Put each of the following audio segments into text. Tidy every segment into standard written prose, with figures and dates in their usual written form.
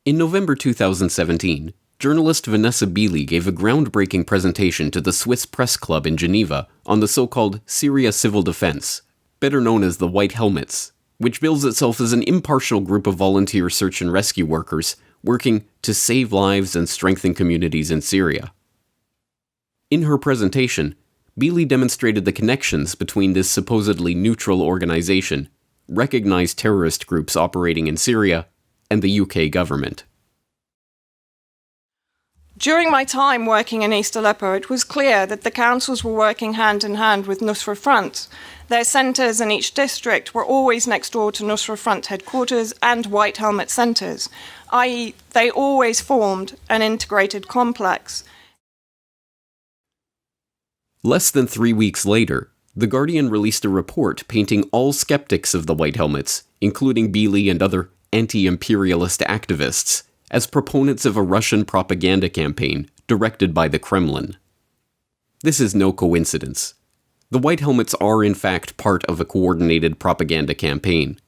In November 2017, journalist Vanessa Beeley gave a groundbreaking presentation to the Swiss Press Club in Geneva on the so-called Syria Civil Defense, better known as the White Helmets, which bills itself as an impartial group of volunteer search and rescue workers working to save lives and strengthen communities in Syria. In her presentation, Beeley demonstrated the connections between this supposedly neutral organization, recognized terrorist groups operating in Syria, and the UK government. During my time working in East Aleppo, it was clear that the councils were working hand in hand with Nusra Front. Their centres in each district were always next door to Nusra Front headquarters and White Helmet centres, i.e. they always formed an integrated complex. Less than 3 weeks later, The Guardian released a report painting all skeptics of the White Helmets, including Beeley and other anti-imperialist activists, as proponents of a Russian propaganda campaign directed by the Kremlin. This is no coincidence. The White Helmets are in fact part of a coordinated propaganda campaign,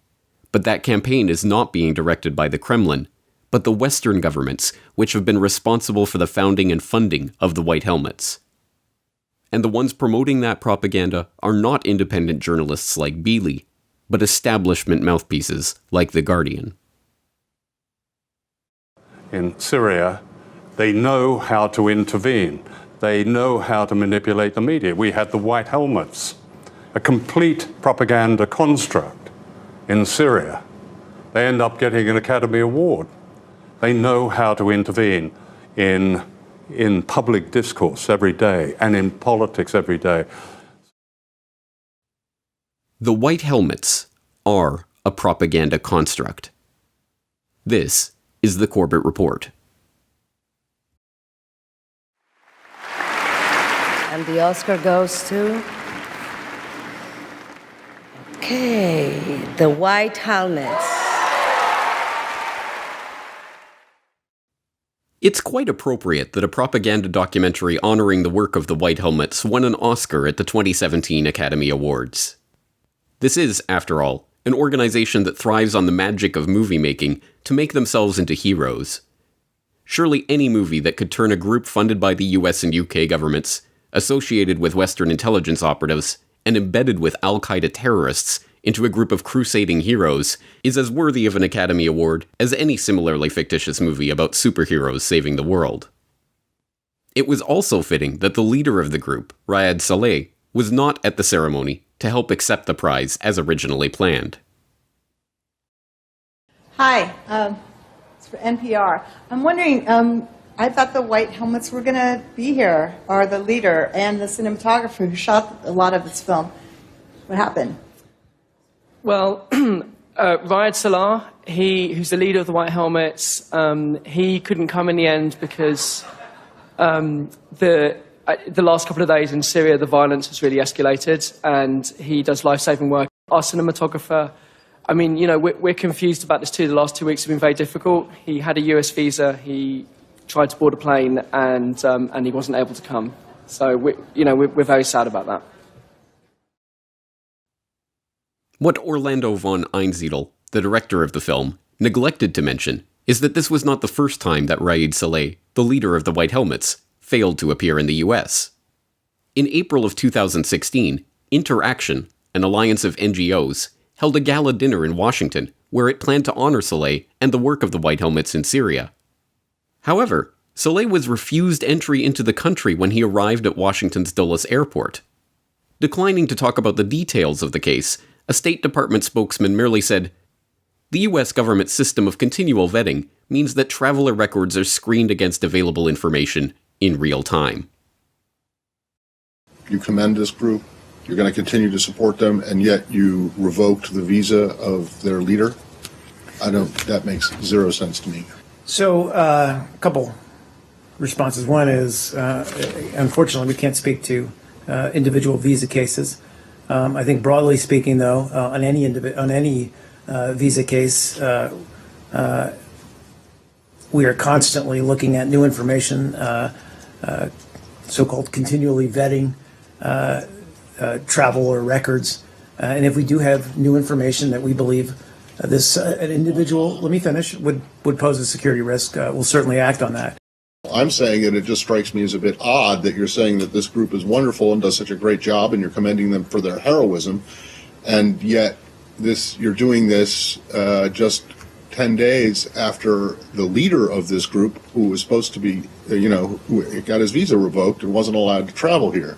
but that campaign is not being directed by the Kremlin, but the Western governments, which have been responsible for the founding and funding of the White Helmets. And the ones promoting that propaganda are not independent journalists like Beeley, but establishment mouthpieces like The Guardian. In Syria, they know how to intervene. They know how to manipulate the media. We had the White Helmets, a complete propaganda construct in Syria. They end up getting an Academy Award. They know how to intervene in public discourse every day and in politics every day. The White Helmets are a propaganda construct. This is the Corbett Report. And the Oscar goes to... Okay, the White Helmets. It's quite appropriate that a propaganda documentary honoring the work of the White Helmets won an Oscar at the 2017 Academy Awards. This is, after all, an organization that thrives on the magic of movie making to make themselves into heroes. Surely any movie that could turn a group funded by the US and UK governments, associated with Western intelligence operatives, and embedded with Al-Qaeda terrorists into a group of crusading heroes is as worthy of an Academy Award as any similarly fictitious movie about superheroes saving the world. It was also fitting that the leader of the group, Raed Saleh, was not at the ceremony to help accept the prize as originally planned. Hi, it's for NPR. I'm wondering, I thought the White Helmets were going to be here, or the leader and the cinematographer who shot a lot of this film. What happened? Well, Raed Saleh, who's the leader of the White Helmets, he couldn't come in the end because the last couple of days in Syria, the violence has really escalated, and he does life-saving work. Our cinematographer, I mean, you know, we're confused about this too. The last 2 weeks have been very difficult. He had a US visa. He tried to board a plane, and he wasn't able to come. So, we're very sad about that. What Orlando von Einsiedel, the director of the film, neglected to mention is that this was not the first time that Raed Saleh, the leader of the White Helmets, failed to appear in the US. In April of 2016, Interaction, an alliance of NGOs, held a gala dinner in Washington where it planned to honor Saleh and the work of the White Helmets in Syria. However, Saleh was refused entry into the country when he arrived at Washington's Dulles Airport. Declining to talk about the details of the case, a State Department spokesman merely said, "The US government's system of continual vetting means that traveler records are screened against available information in real time." You commend this group, you're going to continue to support them, and yet you revoked the visa of their leader? That makes zero sense to me. So, a couple responses. One is, unfortunately, we can't speak to individual visa cases. I think broadly speaking, though, on any visa case, we are constantly looking at new information, so-called continually vetting travel or records. And if we do have new information that we believe an individual, let me finish, would pose a security risk, will certainly act on that. I'm saying that it just strikes me as a bit odd that you're saying that this group is wonderful and does such a great job and you're commending them for their heroism, and yet you're doing this just 10 days after the leader of this group, who was supposed to be, who got his visa revoked and wasn't allowed to travel here.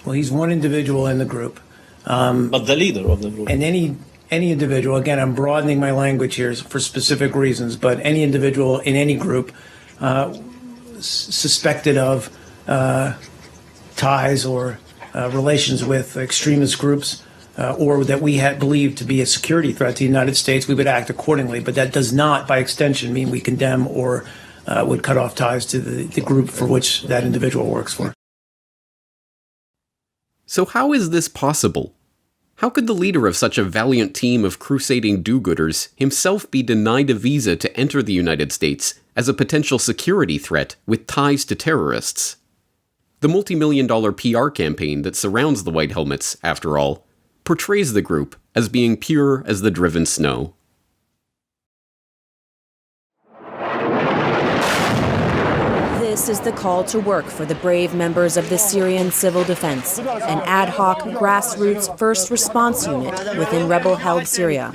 Well, he's one individual in the group. But the leader of the group. And any individual, again, I'm broadening my language here for specific reasons, but any individual in any group suspected of ties or relations with extremist groups or that we had believed to be a security threat to the United States, we would act accordingly. But that does not, by extension, mean we condemn or would cut off ties to the group for which that individual works for. So how is this possible? How could the leader of such a valiant team of crusading do-gooders himself be denied a visa to enter the United States as a potential security threat with ties to terrorists? The multi-million-dollar PR campaign that surrounds the White Helmets, after all, portrays the group as being pure as the driven snow. This is the call to work for the brave members of the Syrian Civil Defense, an ad hoc, grassroots first response unit within rebel-held Syria.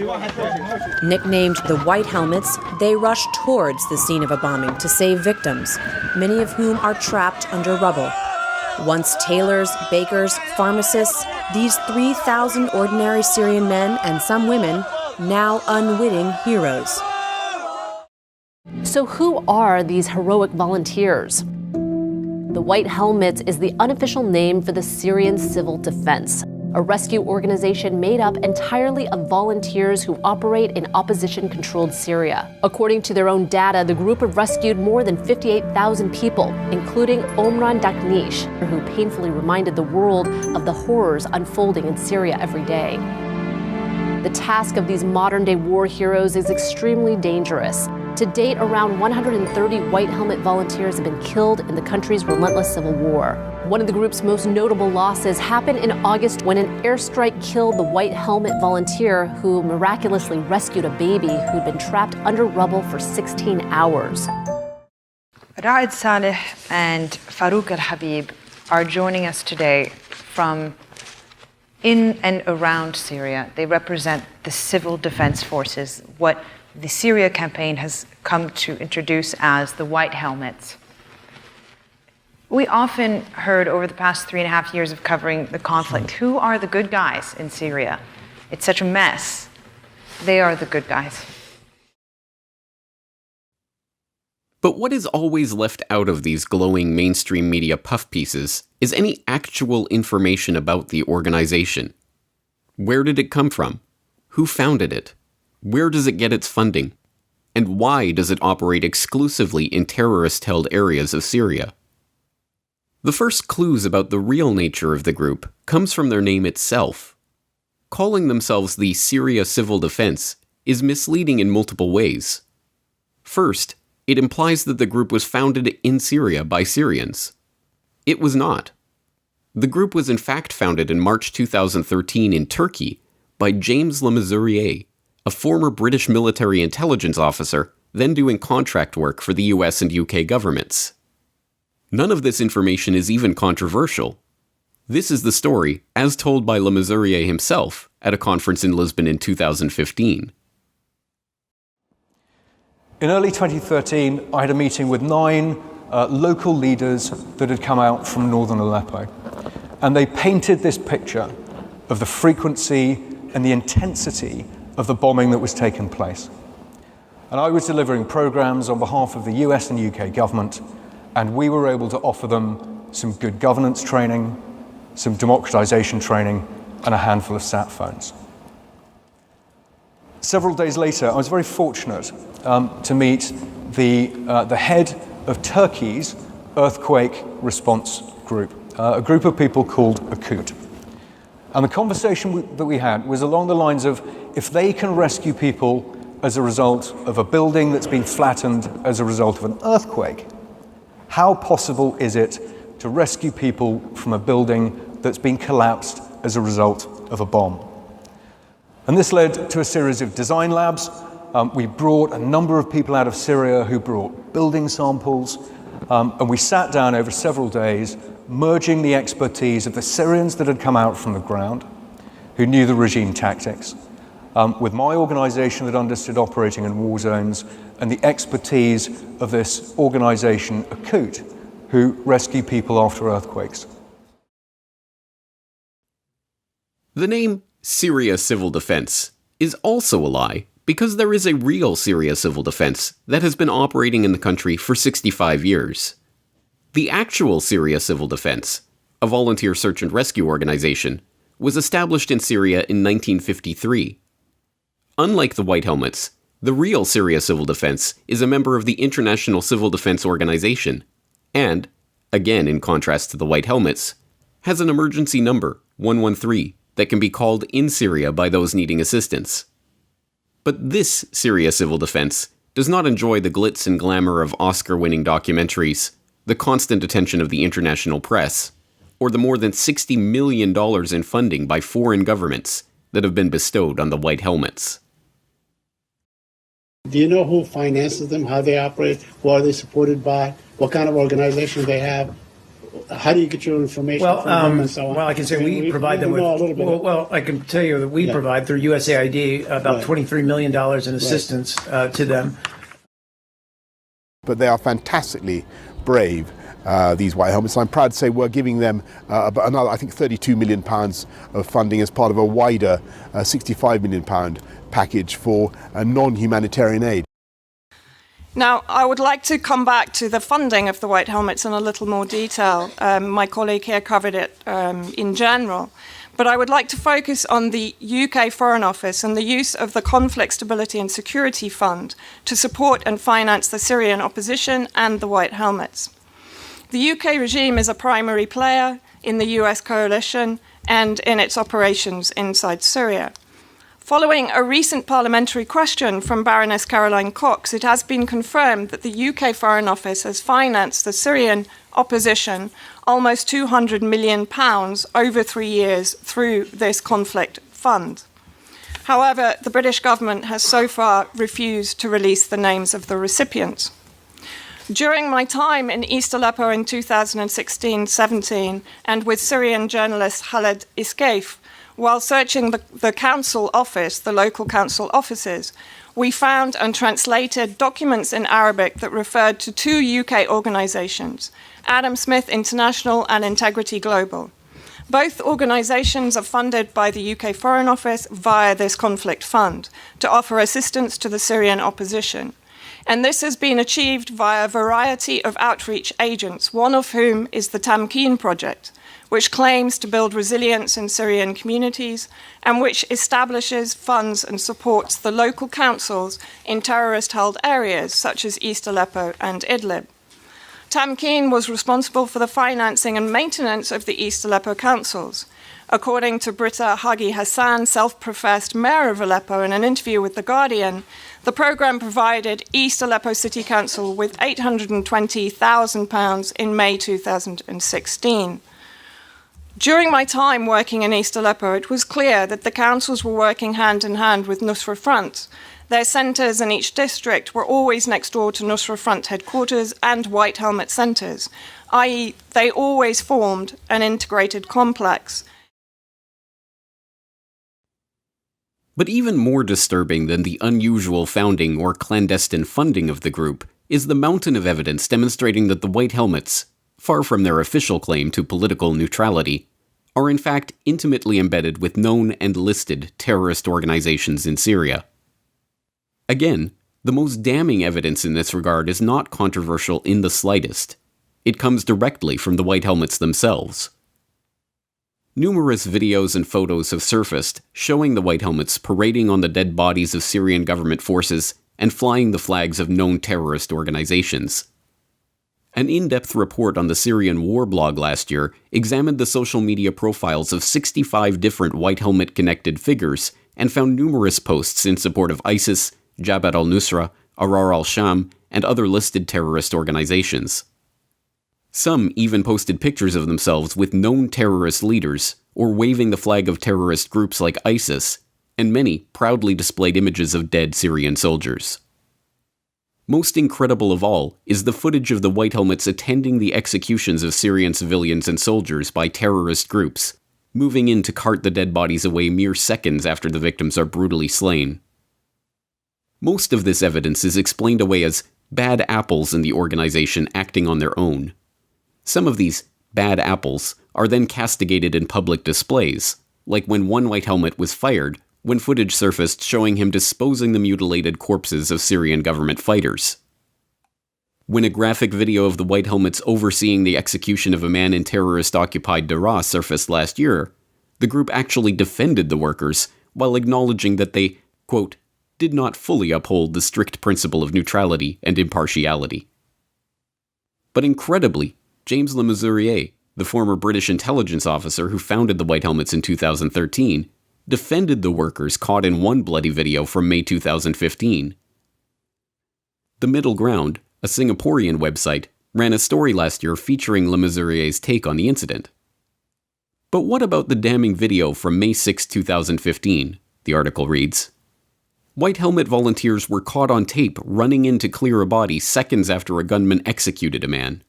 Nicknamed the White Helmets, they rush towards the scene of a bombing to save victims, many of whom are trapped under rubble. Once tailors, bakers, pharmacists, these 3,000 ordinary Syrian men and some women, now unwitting heroes. So who are these heroic volunteers? The White Helmets is the unofficial name for the Syrian Civil Defense, a rescue organization made up entirely of volunteers who operate in opposition-controlled Syria. According to their own data, the group have rescued more than 58,000 people, including Omran Daknish, who painfully reminded the world of the horrors unfolding in Syria every day. The task of these modern-day war heroes is extremely dangerous. To date, around 130 White Helmet volunteers have been killed in the country's relentless civil war. One of the group's most notable losses happened in August when an airstrike killed the White Helmet volunteer who miraculously rescued a baby who'd been trapped under rubble for 16 hours. Raed Saleh and Farouk Al-Habib are joining us today from in and around Syria. They represent the civil defense forces, what the Syria campaign has come to introduce as the White Helmets. We often heard over the past 3.5 years of covering the conflict, who are the good guys in Syria? It's such a mess. They are the good guys. But what is always left out of these glowing mainstream media puff pieces is any actual information about the organization. Where did it come from? Who founded it? Where does it get its funding? And why does it operate exclusively in terrorist-held areas of Syria? The first clues about the real nature of the group comes from their name itself. Calling themselves the Syria Civil Defense is misleading in multiple ways. First, it implies that the group was founded in Syria by Syrians. It was not. The group was in fact founded in March 2013 in Turkey by James Le Mesurier, a former British military intelligence officer, then doing contract work for the US and UK governments. None of this information is even controversial. This is the story, as told by Le Mesurier himself at a conference in Lisbon in 2015. In early 2013, I had a meeting with 9 local leaders that had come out from northern Aleppo. And they painted this picture of the frequency and the intensity of the bombing that was taking place. And I was delivering programs on behalf of the US and UK government, and we were able to offer them some good governance training, some democratization training, and a handful of sat phones. Several days later, I was very fortunate to meet the head of Turkey's earthquake response group, a group of people called Akut. And the conversation that we had was along the lines of, if they can rescue people as a result of a building that's been flattened as a result of an earthquake, how possible is it to rescue people from a building that's been collapsed as a result of a bomb? And this led to a series of design labs. We brought a number of people out of Syria who brought building samples, and we sat down over several days, merging the expertise of the Syrians that had come out from the ground, who knew the regime tactics, with my organization that understood operating in war zones, and the expertise of this organization, Akut, who rescue people after earthquakes. The name Syria Civil Defense is also a lie because there is a real Syria Civil Defense that has been operating in the country for 65 years. The actual Syria Civil Defense, a volunteer search and rescue organization, was established in Syria in 1953. Unlike the White Helmets, the real Syria Civil Defense is a member of the International Civil Defense Organization, and, again in contrast to the White Helmets, has an emergency number, 113, that can be called in Syria by those needing assistance. But this Syria Civil Defense does not enjoy the glitz and glamour of Oscar-winning documentaries, the constant attention of the international press, or the more than $60 million in funding by foreign governments that have been bestowed on the White Helmets. Do you know who finances them, how they operate, who are they supported by, what kind of organization they have? How do you get your information from them and so on? Well, I can say we provide them with, well, I can tell you that we provide through USAID about $23 million in assistance to them. But they are fantastically brave, these White Helmets. I'm proud to say we're giving them another, I think, £32 million of funding as part of a wider £65 million package for non-humanitarian aid. Now, I would like to come back to the funding of the White Helmets in a little more detail. My colleague here covered it in general. But I would like to focus on the UK Foreign Office and the use of the Conflict Stability and Security Fund to support and finance the Syrian opposition and the White Helmets. The UK regime is a primary player in the US coalition and in its operations inside Syria. Following a recent parliamentary question from Baroness Caroline Cox, it has been confirmed that the UK Foreign Office has financed the Syrian opposition almost £200 million over 3 years through this conflict fund. However, the British government has so far refused to release the names of the recipients. During my time in East Aleppo in 2016-17 and with Syrian journalist Khaled Iskaif, while searching the council office, the local council offices, we found and translated documents in Arabic that referred to 2 UK organisations, Adam Smith International and Integrity Global. Both organisations are funded by the UK Foreign Office via this conflict fund to offer assistance to the Syrian opposition. And this has been achieved via a variety of outreach agents, one of whom is the Tamkeen Project, which claims to build resilience in Syrian communities and which establishes, funds and supports the local councils in terrorist-held areas such as East Aleppo and Idlib. Tamkeen was responsible for the financing and maintenance of the East Aleppo councils. According to Britta Hagi Hassan, self-professed mayor of Aleppo, in an interview with The Guardian, the programme provided East Aleppo City Council with £820,000 in May 2016. During my time working in East Aleppo, it was clear that the councils were working hand in hand with Nusra Front. Their centres in each district were always next door to Nusra Front headquarters and White Helmet centres, i.e. they always formed an integrated complex. But even more disturbing than the unusual founding or clandestine funding of the group is the mountain of evidence demonstrating that the White Helmets, far from their official claim to political neutrality, are in fact intimately embedded with known and listed terrorist organizations in Syria. Again, the most damning evidence in this regard is not controversial in the slightest. It comes directly from the White Helmets themselves. Numerous videos and photos have surfaced showing the White Helmets parading on the dead bodies of Syrian government forces and flying the flags of known terrorist organizations. An in-depth report on the Syrian war blog last year examined the social media profiles of 65 different White Helmet-connected figures and found numerous posts in support of ISIS, Jabhat al-Nusra, Ahrar al-Sham, and other listed terrorist organizations. Some even posted pictures of themselves with known terrorist leaders or waving the flag of terrorist groups like ISIS, and many proudly displayed images of dead Syrian soldiers. Most incredible of all is the footage of the White Helmets attending the executions of Syrian civilians and soldiers by terrorist groups, moving in to cart the dead bodies away mere seconds after the victims are brutally slain. Most of this evidence is explained away as bad apples in the organization acting on their own. Some of these bad apples are then castigated in public displays, like when one White Helmet was fired when footage surfaced showing him disposing the mutilated corpses of Syrian government fighters. When a graphic video of the White Helmets overseeing the execution of a man in terrorist-occupied Daraa surfaced last year, the group actually defended the workers while acknowledging that they, quote, did not fully uphold the strict principle of neutrality and impartiality. But incredibly, James Le Mesurier, the former British intelligence officer who founded the White Helmets in 2013, defended the workers caught in one bloody video from May 2015. The Middle Ground, a Singaporean website, ran a story last year featuring Le Mesurier's take on the incident. But what about the damning video from May 6, 2015? The article reads, White Helmet volunteers were caught on tape running in to clear a body seconds after a gunman executed a man.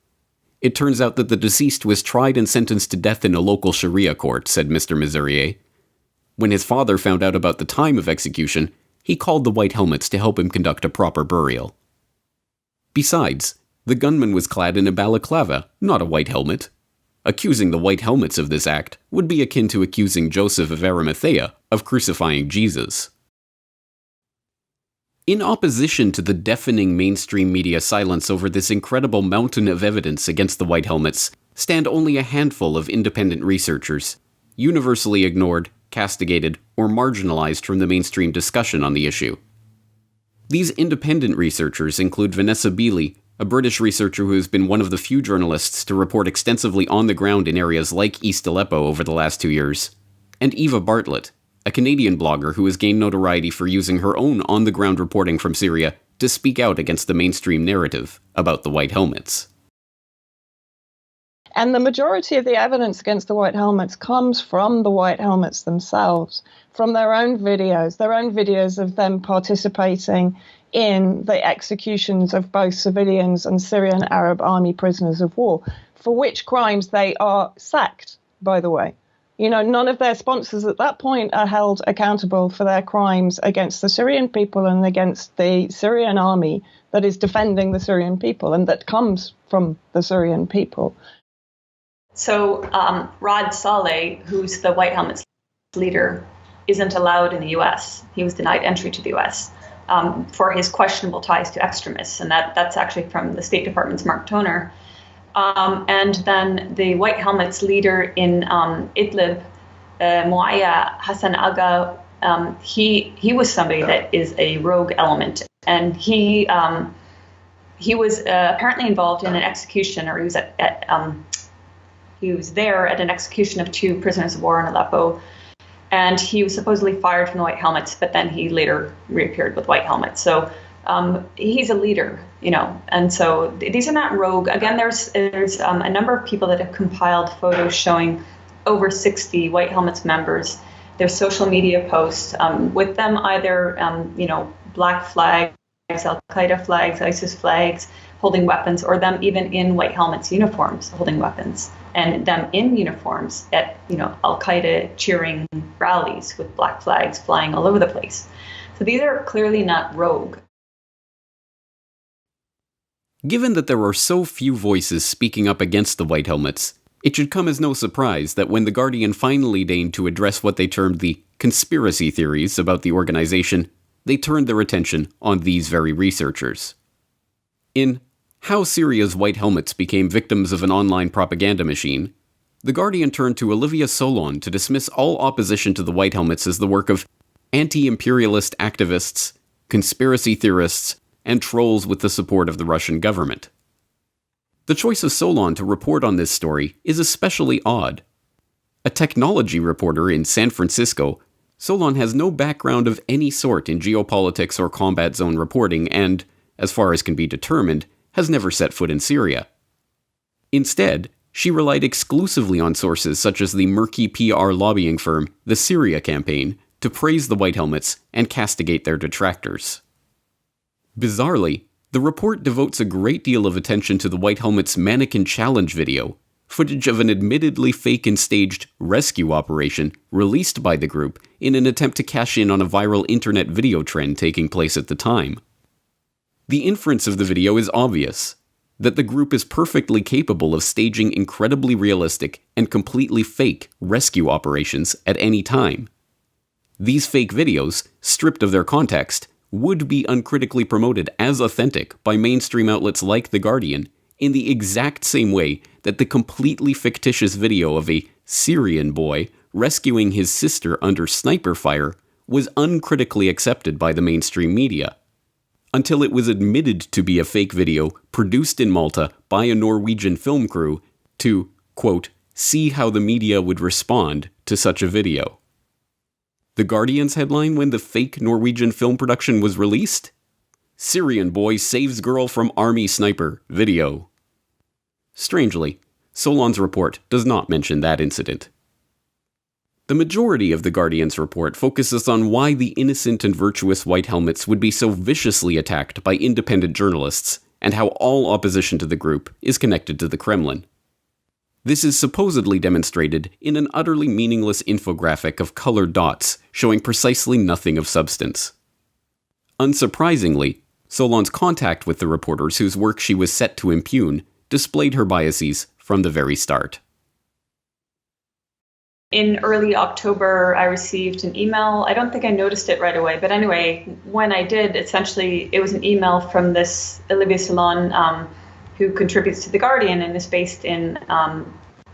It turns out that the deceased was tried and sentenced to death in a local Sharia court, said Mr. Mesurier. When his father found out about the time of execution, he called the White Helmets to help him conduct a proper burial. Besides, the gunman was clad in a balaclava, not a white helmet. Accusing the White Helmets of this act would be akin to accusing Joseph of Arimathea of crucifying Jesus. In opposition to the deafening mainstream media silence over this incredible mountain of evidence against the White Helmets stand only a handful of independent researchers, universally ignored, castigated, or marginalized from the mainstream discussion on the issue. These independent researchers include Vanessa Beeley, a British researcher who has been one of the few journalists to report extensively on the ground in areas like East Aleppo over the last 2 years, and Eva Bartlett, a Canadian blogger who has gained notoriety for using her own on-the-ground reporting from Syria to speak out against the mainstream narrative about the White Helmets. And the majority of the evidence against the White Helmets comes from the White Helmets themselves, from their own videos of them participating in the executions of both civilians and Syrian Arab army prisoners of war, for which crimes they are sacked, by the way. You know, none of their sponsors at that point are held accountable for their crimes against the Syrian people and against the Syrian army that is defending the Syrian people and that comes from the Syrian people. So Rod Saleh, who's the White Helmets leader, isn't allowed in the U.S. He was denied entry to the U.S. For his questionable ties to extremists, and that's actually from the State Department's Mark Toner. And then the White Helmets leader in Idlib, Muaya Hassan Aga, he was somebody that is a rogue element, and he was apparently involved in an execution, or he was there at an execution of 2 prisoners of war in Aleppo, and he was supposedly fired from the White Helmets, but then he later reappeared with White Helmets. So he's a leader, you know, and so these are not rogue. Again, there's a number of people that have compiled photos showing over 60 White Helmets members, their social media posts with them either, black flags, Al-Qaeda flags, ISIS flags, holding weapons, or them even in White Helmets uniforms holding weapons, and them in uniforms at, Al-Qaeda cheering rallies with black flags flying all over the place. So these are clearly not rogue. Given that there are so few voices speaking up against the White Helmets, it should come as no surprise that when The Guardian finally deigned to address what they termed the conspiracy theories about the organization, they turned their attention on these very researchers. In How Syria's White Helmets Became Victims of an Online Propaganda Machine, The Guardian turned to Olivia Solon to dismiss all opposition to the White Helmets as the work of anti-imperialist activists, conspiracy theorists, and trolls with the support of the Russian government. The choice of Solon to report on this story is especially odd. A technology reporter in San Francisco, Solon has no background of any sort in geopolitics or combat zone reporting and, as far as can be determined, has never set foot in Syria. Instead, she relied exclusively on sources such as the murky PR lobbying firm, the Syria Campaign, to to praise the White Helmets and castigate their detractors. Bizarrely, the report devotes a great deal of attention to the White Helmets' mannequin challenge video, footage of an admittedly fake and staged rescue operation released by the group in an attempt to cash in on a viral internet video trend taking place at the time. The inference of the video is obvious, that the group is perfectly capable of staging incredibly realistic and completely fake rescue operations at any time. These fake videos, stripped of their context, would be uncritically promoted as authentic by mainstream outlets like The Guardian in the exact same way that the completely fictitious video of a Syrian boy rescuing his sister under sniper fire was uncritically accepted by the mainstream media, until it was admitted to be a fake video produced in Malta by a Norwegian film crew to, quote, see how the media would respond to such a video. The Guardian's headline when the fake Norwegian film production was released? Syrian boy saves girl from army sniper video. Strangely, Solon's report does not mention that incident. The majority of The Guardian's report focuses on why the innocent and virtuous White Helmets would be so viciously attacked by independent journalists, and how all opposition to the group is connected to the Kremlin. This is supposedly demonstrated in an utterly meaningless infographic of colored dots showing precisely nothing of substance. Unsurprisingly, Solon's contact with the reporters whose work she was set to impugn displayed her biases from the very start. In early October, I received an email. I don't think I noticed it right away, but anyway, when I did, essentially, it was an email from this Olivia Solon, who contributes to The Guardian and is based in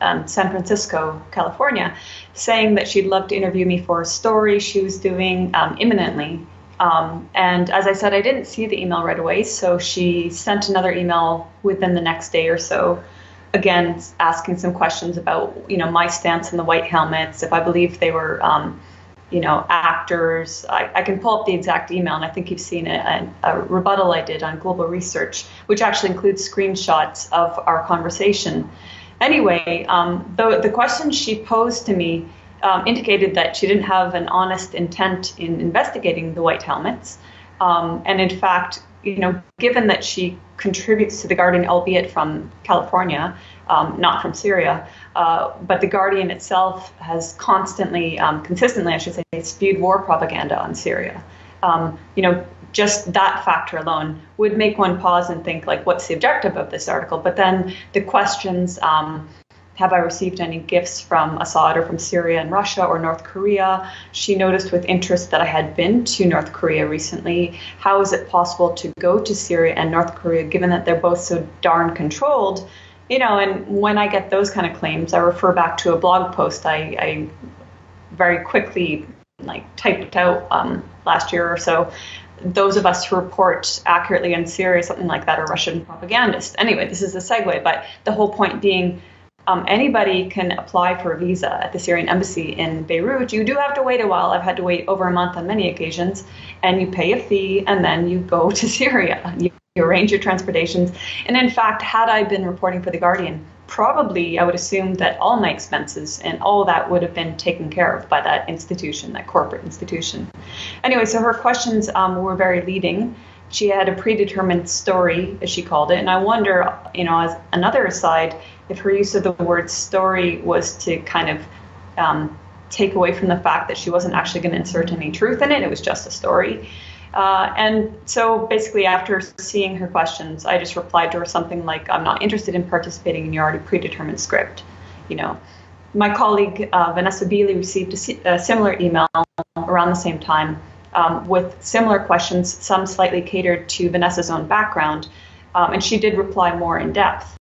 San Francisco, California, saying that she'd love to interview me for a story she was doing imminently. And as I said, I didn't see the email right away, so she sent another email within the next day or so, again, asking some questions about, my stance on the White Helmets, if I believe they were, actors. I can pull up the exact email, and I think you've seen a rebuttal I did on Global Research, which actually includes screenshots of our conversation. Anyway, the questions she posed to me indicated that she didn't have an honest intent in investigating the White Helmets. And in fact, given that she contributes to The Guardian, albeit from California, not from Syria, but The Guardian itself has consistently, I should say, spewed war propaganda on Syria. Just that factor alone would make one pause and think, like, what's the objective of this article? But then the questions, have I received any gifts from Assad or from Syria and Russia or North Korea? She noticed with interest that I had been to North Korea recently. How is it possible to go to Syria and North Korea, given that they're both so darn controlled? And when I get those kind of claims, I refer back to a blog post I very quickly typed out last year or so. Those of us who report accurately on Syria, something like that, are Russian propagandists. Anyway, this is a segue, but the whole point being, anybody can apply for a visa at the Syrian embassy in Beirut. You do have to wait a while. I've had to wait over a month on many occasions, and you pay a fee, and then you go to Syria. You arrange your transportations. And in fact, had I been reporting for The Guardian, probably I would assume that all my expenses and all that would have been taken care of by that institution, that corporate institution. Anyway, so her questions were very leading. She had a predetermined story, as she called it. And I wonder, as another aside, if her use of the word story was to kind of take away from the fact that she wasn't actually going to insert any truth in it. It was just a story. And so basically, after seeing her questions, I just replied to her something like, I'm not interested in participating in your already predetermined script. My colleague, Vanessa Beeley, received a similar email around the same time with similar questions, some slightly catered to Vanessa's own background. And she did reply more in depth.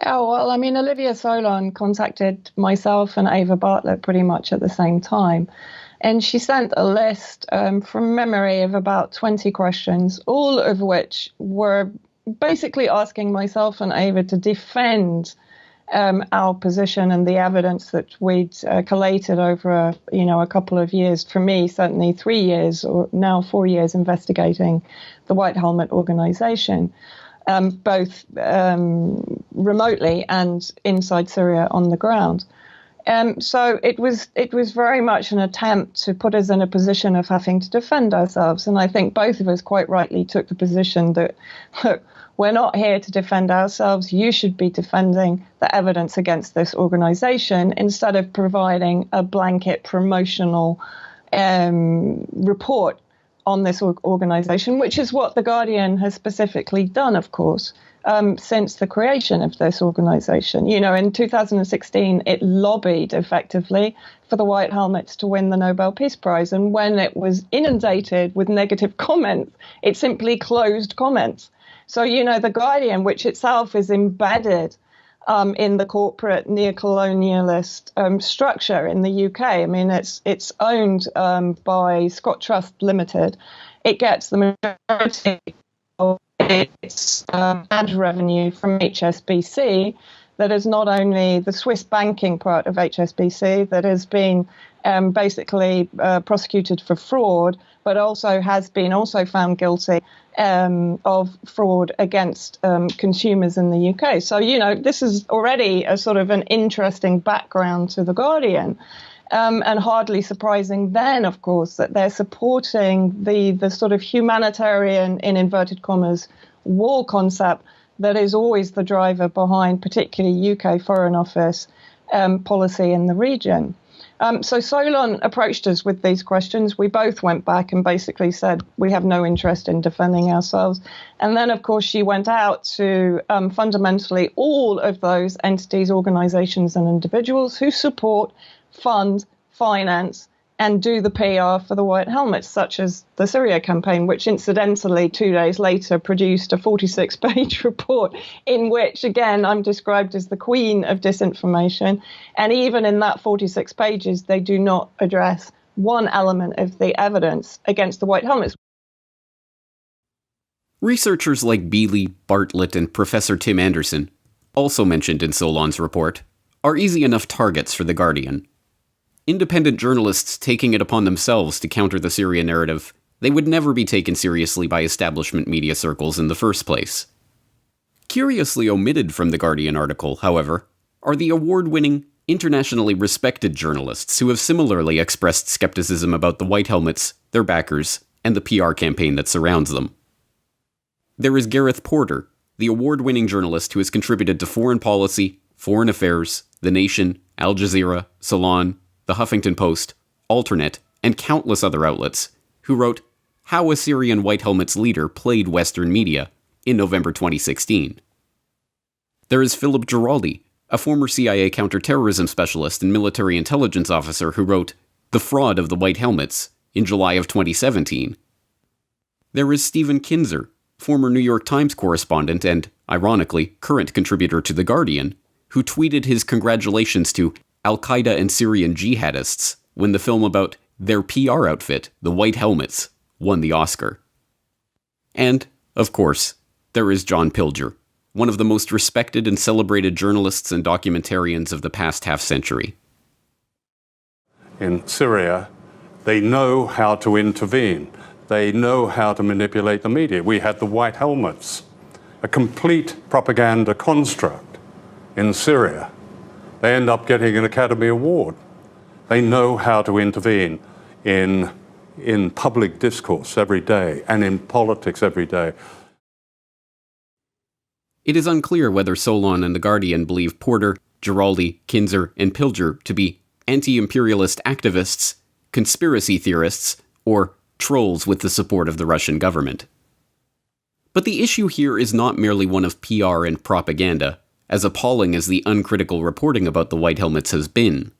Oh, well, Olivia Solon contacted myself and Ava Bartlett pretty much at the same time. And she sent a list from memory of about 20 questions, all of which were basically asking myself and Ava to defend our position and the evidence that we'd collated over a couple of years. For me, certainly 3 years, or now 4 years, investigating the White Helmet organization, both remotely and inside Syria on the ground. So it was very much an attempt to put us in a position of having to defend ourselves. And I think both of us quite rightly took the position that, look, we're not here to defend ourselves. You should be defending the evidence against this organization instead of providing a blanket promotional report on this organization, which is what The Guardian has specifically done, of course, since the creation of this organization. You know, in 2016, it lobbied effectively for the White Helmets to win the Nobel Peace Prize. And when it was inundated with negative comments, it simply closed comments. So, you know, The Guardian, which itself is embedded in the corporate neocolonialist structure in the UK. I mean, it's owned by Scott Trust Limited. It gets the majority of its ad revenue from HSBC. That is not only the Swiss banking part of HSBC that has been basically prosecuted for fraud, but also has been found guilty of fraud against consumers in the UK. So, you know, this is already a sort of an interesting background to The Guardian. And hardly surprising then, of course, that they're supporting the sort of humanitarian, in inverted commas, war concept that is always the driver behind particularly UK Foreign Office policy in the region. So Solon approached us with these questions. We both went back and basically said we have no interest in defending ourselves. And then, of course, she went out to fundamentally all of those entities, organizations and individuals who support, fund, finance, and do the PR for the White Helmets, such as the Syria campaign, which incidentally 2 days later produced a 46-page report in which, again, I'm described as the queen of disinformation. And even in that 46 pages, they do not address one element of the evidence against the White Helmets. Researchers like Bealey, Bartlett, and Professor Tim Anderson, also mentioned in Solon's report, are easy enough targets for The Guardian. Independent journalists taking it upon themselves to counter the Syria narrative, they would never be taken seriously by establishment media circles in the first place. Curiously omitted from the Guardian article, however, are the award-winning, internationally respected journalists who have similarly expressed skepticism about the White Helmets, their backers, and the PR campaign that surrounds them. There is Gareth Porter, the award-winning journalist who has contributed to Foreign Policy, Foreign Affairs, The Nation, Al Jazeera, Salon, The Huffington Post, Alternate, and countless other outlets, who wrote How a Syrian White Helmets Leader Played Western Media in November 2016. There is Philip Giraldi, a former CIA counterterrorism specialist and military intelligence officer who wrote The Fraud of the White Helmets in July of 2017. There is Stephen Kinzer, former New York Times correspondent and, ironically, current contributor to The Guardian, who tweeted his congratulations to Al-Qaeda and Syrian jihadists when the film about their PR outfit, the White Helmets, won the Oscar. And, of course, there is John Pilger, one of the most respected and celebrated journalists and documentarians of the past half-century. In Syria, they know how to intervene. They know how to manipulate the media. We had the White Helmets, a complete propaganda construct in Syria. They end up getting an Academy Award. They know how to intervene in public discourse every day and in politics every day. It is unclear whether Solon and The Guardian believe Porter, Giraldi, Kinzer, and Pilger to be anti-imperialist activists, conspiracy theorists, or trolls with the support of the Russian government. But the issue here is not merely one of PR and propaganda, as appalling as the uncritical reporting about the White Helmets has been.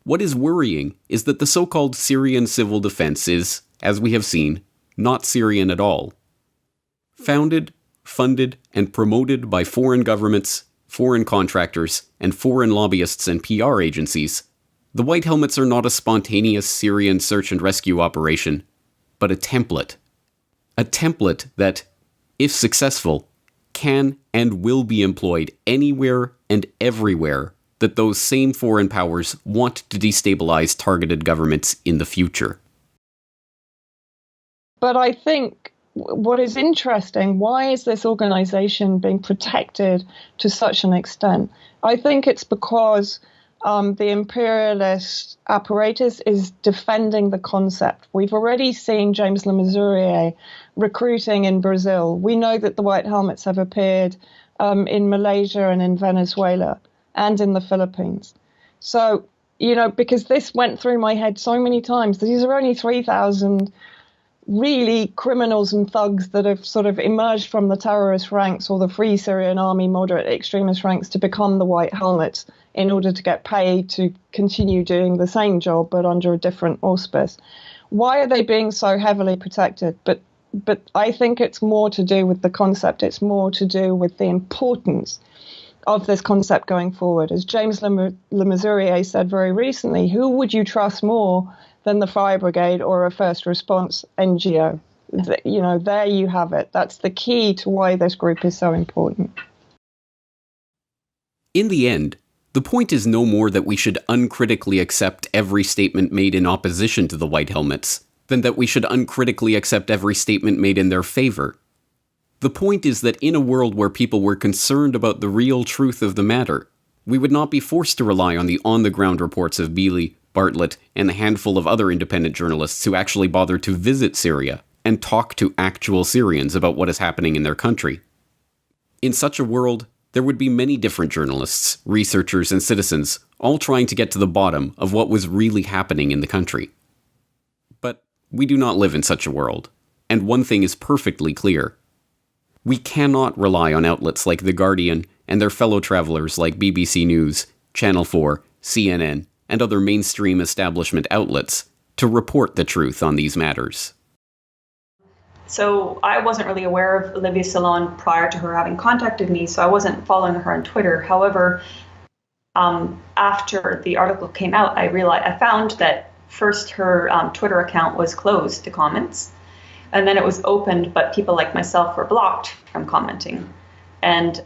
What is worrying is that the so-called Syrian civil defense is, as we have seen, not Syrian at all. Founded, funded, and promoted by foreign governments, foreign contractors, and foreign lobbyists and PR agencies, the White Helmets are not a spontaneous Syrian search and rescue operation, but a template. A template that, if successful, can and will be employed anywhere and everywhere that those same foreign powers want to destabilize targeted governments in the future. But I think what is interesting, why is this organization being protected to such an extent? I think it's because the imperialist apparatus is defending the concept. We've already seen James Le Mesurier recruiting in Brazil. We know that the White Helmets have appeared in Malaysia and in Venezuela and in the Philippines. So, because this went through my head so many times, these are only 3,000 really criminals and thugs that have sort of emerged from the terrorist ranks or the Free Syrian Army moderate extremist ranks to become the White Helmets in order to get paid to continue doing the same job but under a different auspice. Why are they being so heavily protected? But I think it's more to do with the concept. It's more to do with the importance of this concept going forward. As James Le Mesurier said very recently, who would you trust more than the fire brigade or a first response NGO? There you have it. That's the key to why this group is so important. In the end, the point is no more that we should uncritically accept every statement made in opposition to the White Helmets than that we should uncritically accept every statement made in their favor. The point is that in a world where people were concerned about the real truth of the matter, we would not be forced to rely on the on-the-ground reports of Beeley, Bartlett, and the handful of other independent journalists who actually bothered to visit Syria and talk to actual Syrians about what is happening in their country. In such a world, there would be many different journalists, researchers, and citizens all trying to get to the bottom of what was really happening in the country. But we do not live in such a world, and one thing is perfectly clear. We cannot rely on outlets like The Guardian and their fellow travelers like BBC News, Channel 4, CNN, and other mainstream establishment outlets to report the truth on these matters. So I wasn't really aware of Olivia Salon prior to her having contacted me, so I wasn't following her on Twitter. However, after the article came out, I found that first her Twitter account was closed to comments, and then it was opened, but people like myself were blocked from commenting. And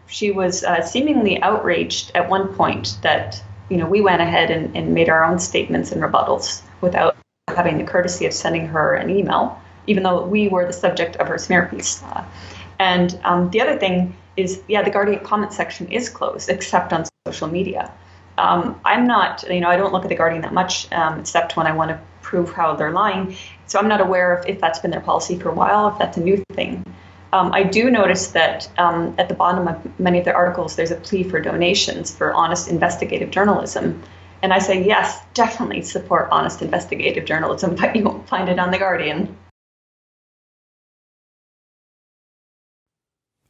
she was seemingly outraged at one point that we went ahead and made our own statements and rebuttals without having the courtesy of sending her an email, even though we were the subject of her smear piece. And the other thing is, the Guardian comment section is closed, except on social media. I'm not, I don't look at the Guardian that much, except when I want to prove how they're lying. So I'm not aware if that's been their policy for a while, if that's a new thing. I do notice that at the bottom of many of their articles, there's a plea for donations for honest investigative journalism. And I say, yes, definitely support honest investigative journalism, but you won't find it on The Guardian.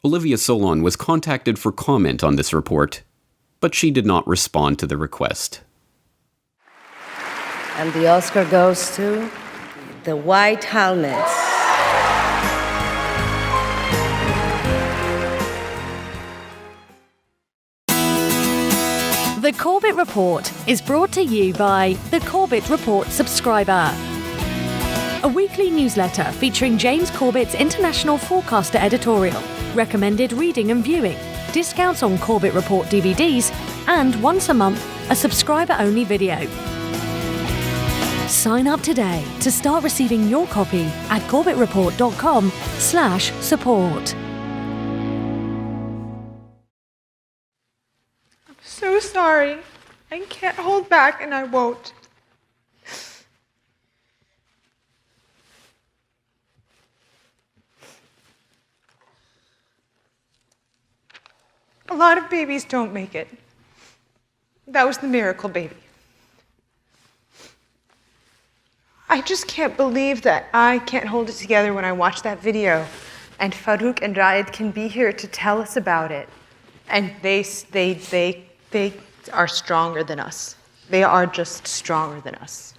Olivia Solon was contacted for comment on this report, but she did not respond to the request. And the Oscar goes to the White Helmets. The Corbett Report is brought to you by the Corbett Report subscriber, a weekly newsletter featuring James Corbett's International Forecaster editorial, recommended reading and viewing, discounts on Corbett Report DVDs, and once a month, a subscriber-only video. Sign up today to start receiving your copy at corbettreport.com/support. So sorry. I can't hold back, and I won't. A lot of babies don't make it. That was the miracle baby. I just can't believe that I can't hold it together when I watch that video. And Farouk and Raed can be here to tell us about it. And they are stronger than us. They are just stronger than us.